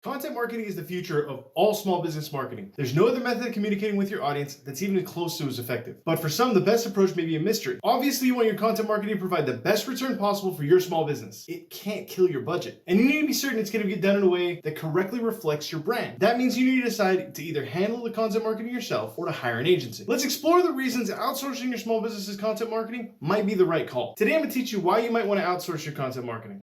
Content marketing is the future of all small business marketing. There's no other method of communicating with your audience that's even close to as effective. But for some, the best approach may be a mystery. Obviously, you want your content marketing to provide the best return possible for your small business. It can't kill your budget. And you need to be certain it's going to get done in a way that correctly reflects your brand. That means you need to decide to either handle the content marketing yourself or to hire an agency. Let's explore the reasons outsourcing your small business's content marketing might be the right call. Today, I'm going to teach you why you might want to outsource your content marketing.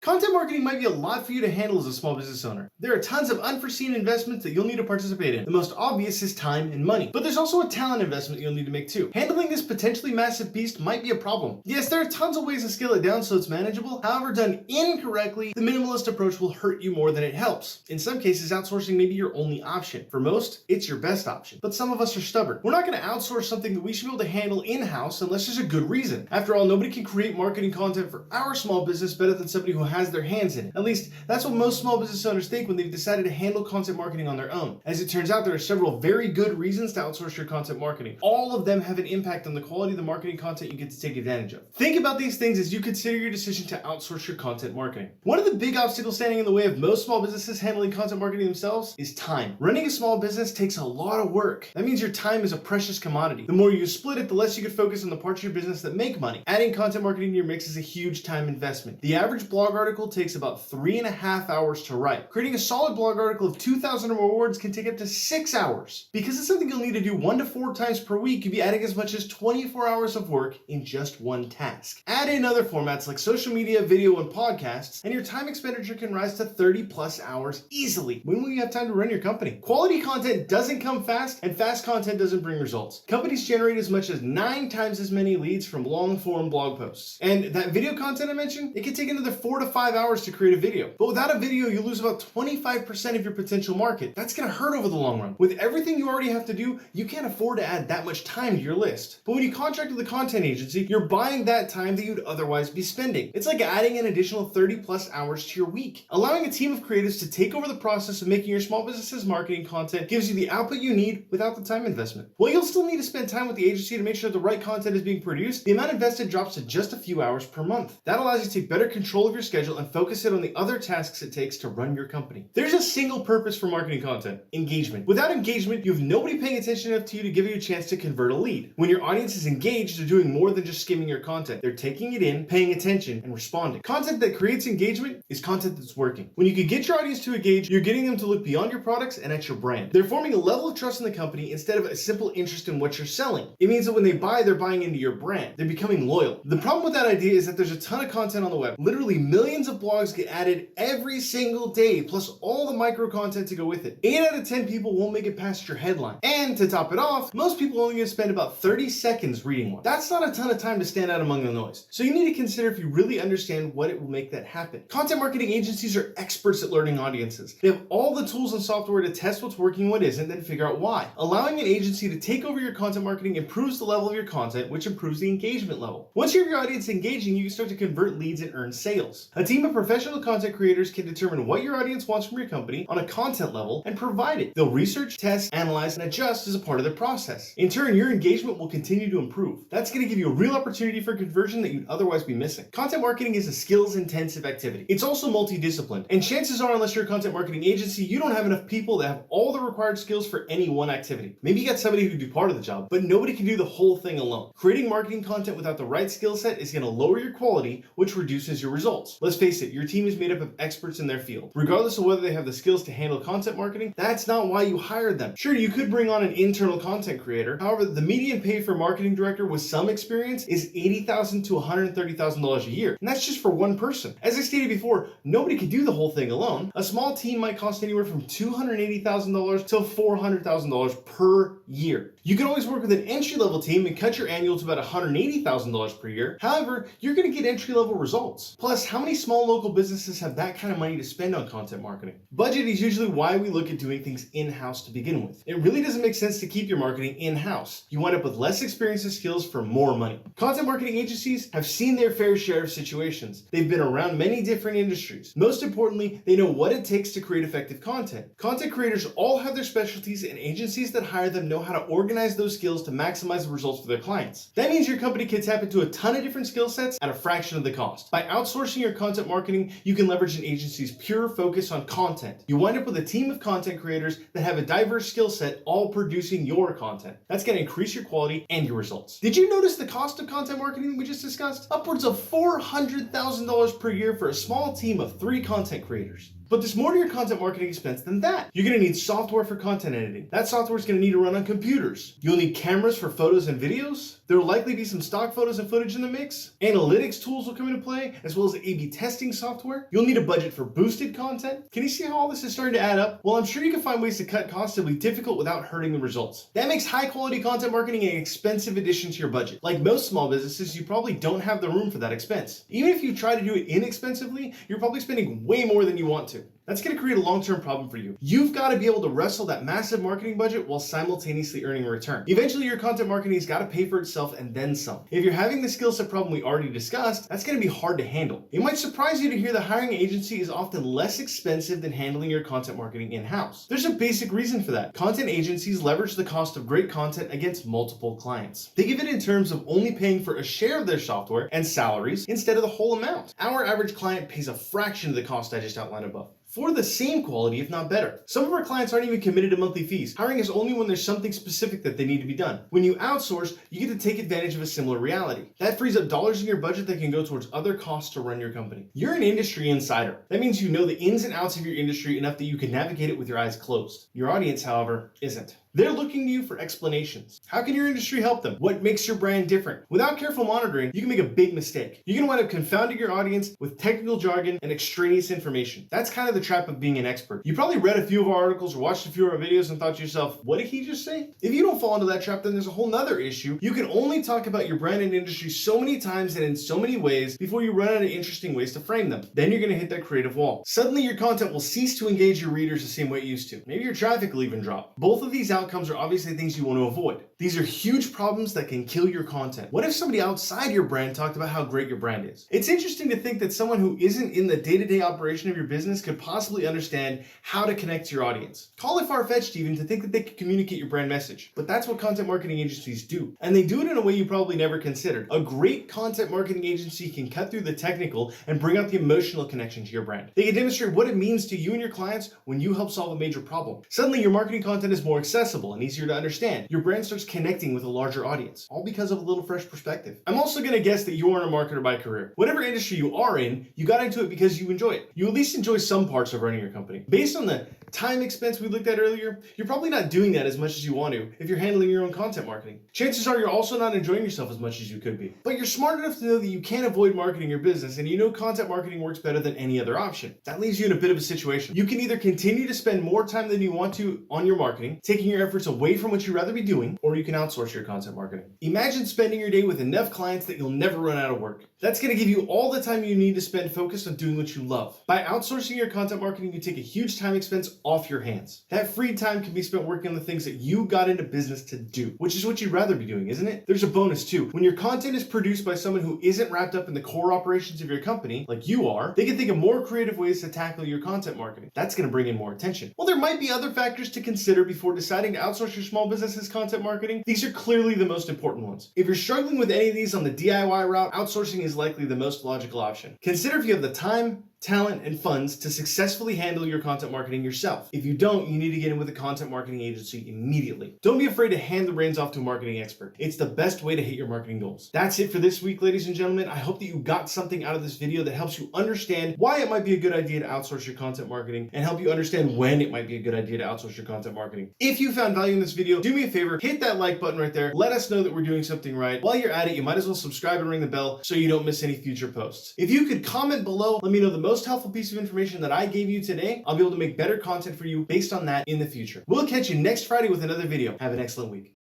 Content marketing might be a lot for you to handle as a small business owner. There are tons of unforeseen investments that you'll need to participate in. The most obvious is time and money, but there's also a talent investment you'll need to make too. Handling this potentially massive beast might be a problem. Yes, there are tons of ways to scale it down so it's manageable. However, done incorrectly, the minimalist approach will hurt you more than it helps. In some cases, outsourcing may be your only option. For most, it's your best option. But some of us are stubborn. We're not going to outsource something that we should be able to handle in-house unless there's a good reason. After all, nobody can create marketing content for our small business better than somebody who has their hands in it. At least, that's what most small business owners think when they've decided to handle content marketing on their own. As it turns out, there are several very good reasons to outsource your content marketing. All of them have an impact on the quality of the marketing content you get to take advantage of. Think about these things as you consider your decision to outsource your content marketing. One of the big obstacles standing in the way of most small businesses handling content marketing themselves is time. Running a small business takes a lot of work. That means your time is a precious commodity. The more you split it, the less you can focus on the parts of your business that make money. Adding content marketing to your mix is a huge time investment. The average blog article takes about 3.5 hours to write. Creating a solid blog article of 2,000 or more words can take up to 6 hours. Because it's something you'll need to do 1 to 4 times per week, you'll be adding as much as 24 hours of work in just one task. Add in other formats like social media, video, and podcasts, and your time expenditure can rise to 30 plus hours easily. When will you have time to run your company? Quality content doesn't come fast, and fast content doesn't bring results. Companies generate as much as 9 times as many leads from long-form blog posts. And that video content I mentioned, it can take another 4 to 5 hours to create a video. But without a video, you lose about 25% of your potential market. That's going to hurt over the long run. With everything you already have to do, you can't afford to add that much time to your list. But when you contract with a content agency, you're buying that time that you'd otherwise be spending. It's like adding an additional 30 plus hours to your week. Allowing a team of creatives to take over the process of making your small business's marketing content gives you the output you need without the time investment. While you'll still need to spend time with the agency to make sure the right content is being produced, the amount invested drops to just a few hours per month. That allows you to take better control of your schedule and focus it on the other tasks it takes to run your company. There's a single purpose for marketing content: engagement. Without engagement, you have nobody paying attention enough to you to give you a chance to convert a lead. When your audience is engaged, they're doing more than just skimming your content. They're taking it in, paying attention, and responding. Content that creates engagement is content that's working. When you can get your audience to engage, you're getting them to look beyond your products and at your brand. They're forming a level of trust in the company instead of a simple interest in what you're selling. It means that when they buy, they're buying into your brand. They're becoming loyal. The problem with that idea is that there's a ton of content on the web. Literally millions of blogs get added every single day, plus all the micro content to go with it. 8 out of 10 people won't make it past your headline. And to top it off, most people are only going to spend about 30 seconds reading one. That's not a ton of time to stand out among the noise. So you need to consider if you really understand what it will make that happen. Content marketing agencies are experts at learning audiences. They have all the tools and software to test what's working and what isn't, then figure out why. Allowing an agency to take over your content marketing improves the level of your content, which improves the engagement level. Once you have your audience engaging, you can start to convert leads and earn sales. A team of professional content creators can determine what your audience wants from your company on a content level and provide it. They'll research, test, analyze, and adjust as a part of their process. In turn, your engagement will continue to improve. That's going to give you a real opportunity for conversion that you'd otherwise be missing. Content marketing is a skills-intensive activity. It's also multidisciplined, and chances are, unless you're a content marketing agency, you don't have enough people that have all the required skills for any one activity. Maybe you got somebody who can do part of the job, but nobody can do the whole thing alone. Creating marketing content without the right skill set is going to lower your quality, which reduces your results. Let's face it, your team is made up of experts in their field. Regardless of whether they have the skills to handle content marketing, that's not why you hired them. Sure, you could bring on an internal content creator. However, the median pay for a marketing director with some experience is $80,000 to $130,000 a year. And that's just for one person. As I stated before, nobody can do the whole thing alone. A small team might cost anywhere from $280,000 to $400,000 per year. You can always work with an entry-level team and cut your annual to about $180,000 per year. However, you're going to get entry-level results. Plus, how many small local businesses have that kind of money to spend on content marketing? Budget is usually why we look at doing things in-house to begin with. It really doesn't make sense to keep your marketing in-house. You wind up with less experience and skills for more money. Content marketing agencies have seen their fair share of situations. They've been around many different industries. Most importantly, they know what it takes to create effective content. Content creators all have their specialties, and agencies that hire them know how to organize organize those skills to maximize the results for their clients. That means your company can tap into a ton of different skill sets at a fraction of the cost. By outsourcing your content marketing, you can leverage an agency's pure focus on content. You wind up with a team of content creators that have a diverse skill set, all producing your content. That's going to increase your quality and your results. Did you notice the cost of content marketing we just discussed? Upwards of $400,000 per year for a small team of 3 content creators. But there's more to your content marketing expense than that. You're going to need software for content editing. That software is going to need to run on computers. You'll need cameras for photos and videos. There will likely be some stock photos and footage in the mix. Analytics tools will come into play, as well as A/B testing software. You'll need a budget for boosted content. Can you see how all this is starting to add up? Well, I'm sure you can find ways to cut costs to be difficult without hurting the results. That makes high quality content marketing an expensive addition to your budget. Like most small businesses, you probably don't have the room for that expense. Even if you try to do it inexpensively, you're probably spending way more than you want to. That's going to create a long-term problem for you. You've got to be able to wrestle that massive marketing budget while simultaneously earning a return. Eventually, your content marketing has got to pay for itself and then some. If you're having the skill set problem we already discussed, that's going to be hard to handle. It might surprise you to hear that hiring an agency is often less expensive than handling your content marketing in-house. There's a basic reason for that. Content agencies leverage the cost of great content against multiple clients. They give it in terms of only paying for a share of their software and salaries instead of the whole amount. Our average client pays a fraction of the cost I just outlined above, for the same quality, if not better. Some of our clients aren't even committed to monthly fees. Hiring is only when there's something specific that they need to be done. When you outsource, you get to take advantage of a similar reality. That frees up dollars in your budget that can go towards other costs to run your company. You're an industry insider. That means you know the ins and outs of your industry enough that you can navigate it with your eyes closed. Your audience, however, isn't. They're looking to you for explanations. How can your industry help them? What makes your brand different? Without careful monitoring, you can make a big mistake. You can wind up confounding your audience with technical jargon and extraneous information. That's kind of the trap of being an expert. You probably read a few of our articles or watched a few of our videos and thought to yourself, what did he just say? If you don't fall into that trap, then there's a whole nother issue. You can only talk about your brand and industry so many times and in so many ways before you run out of interesting ways to frame them. Then you're going to hit that creative wall. Suddenly your content will cease to engage your readers the same way it used to. Maybe your traffic will even drop. Both of these outcomes are obviously things you want to avoid. These are huge problems that can kill your content. What if somebody outside your brand talked about how great your brand is? It's interesting to think that someone who isn't in the day-to-day operation of your business could possibly understand how to connect to your audience. Call it far-fetched even to think that they could communicate your brand message, but that's what content marketing agencies do. And they do it in a way you probably never considered. A great content marketing agency can cut through the technical and bring out the emotional connection to your brand. They can demonstrate what it means to you and your clients when you help solve a major problem. Suddenly your marketing content is more accessible and easier to understand. Your brand starts connecting with a larger audience, all because of a little fresh perspective. I'm also going to guess that you aren't a marketer by career. Whatever industry you are in, you got into it because you enjoy it. You at least enjoy some parts of running your company. Based on the time expense we looked at earlier, you're probably not doing that as much as you want to if you're handling your own content marketing. Chances are you're also not enjoying yourself as much as you could be. But you're smart enough to know that you can't avoid marketing your business, and you know content marketing works better than any other option. That leaves you in a bit of a situation. You can either continue to spend more time than you want to on your marketing, taking your efforts away from what you'd rather be doing, or you can outsource your content marketing. Imagine spending your day with enough clients that you'll never run out of work. That's going to give you all the time you need to spend focused on doing what you love. By outsourcing your content marketing, you take a huge time expense off your hands. That free time can be spent working on the things that you got into business to do, which is what you'd rather be doing, isn't it? There's a bonus too. When your content is produced by someone who isn't wrapped up in the core operations of your company, like you are, they can think of more creative ways to tackle your content marketing. That's going to bring in more attention. Well, there might be other factors to consider before deciding to outsource your small business's content marketing. These are clearly the most important ones. If you're struggling with any of these on the DIY route, outsourcing is likely the most logical option. Consider if you have the time, talent, and funds to successfully handle your content marketing yourself. If you don't, you need to get in with a content marketing agency immediately. Don't be afraid to hand the reins off to a marketing expert. It's the best way to hit your marketing goals. That's it for this week, ladies and gentlemen. I hope that you got something out of this video that helps you understand why it might be a good idea to outsource your content marketing and help you understand when it might be a good idea to outsource your content marketing. If you found value in this video, do me a favor, hit that like button right there. Let us know that we're doing something right. While you're at it, you might as well subscribe and ring the bell so you don't miss any future posts. If you could comment below, let me know the most helpful piece of information that I gave you today. I'll be able to make better content for you based on that in the future. We'll catch you next Friday with another video. Have an excellent week.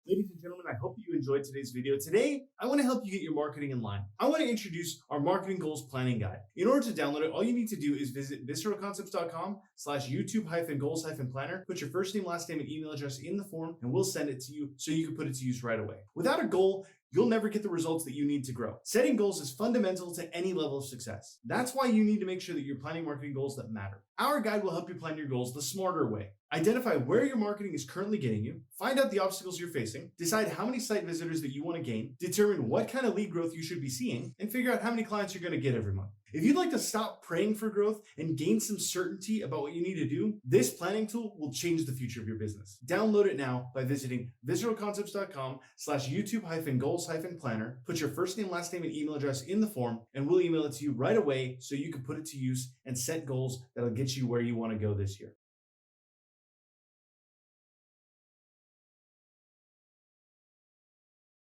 Ladies and gentlemen, I hope you enjoyed today's video. Today, I want to help you get your marketing in line. I want to introduce our marketing goals planning guide. In order to download it, all you need to do is visit visceralconcepts.com/YouTube-goals-planner, put your first name, last name, and email address in the form, and we'll send it to you so you can put it to use right away. Without a goal, you'll never get the results that you need to grow. Setting goals is fundamental to any level of success. That's why you need to make sure that you're planning marketing goals that matter. Our guide will help you plan your goals the smarter way. Identify where your marketing is currently getting you, find out the obstacles you're facing, decide how many site visitors that you want to gain, determine what kind of lead growth you should be seeing, and figure out how many clients you're going to get every month. If you'd like to stop praying for growth and gain some certainty about what you need to do, this planning tool will change the future of your business. Download it now by visiting visceralconcepts.com/YouTube-goals-planner, put your first name, last name, and email address in the form, and we'll email it to you right away so you can put it to use and set goals that'll get you where you want to go this year.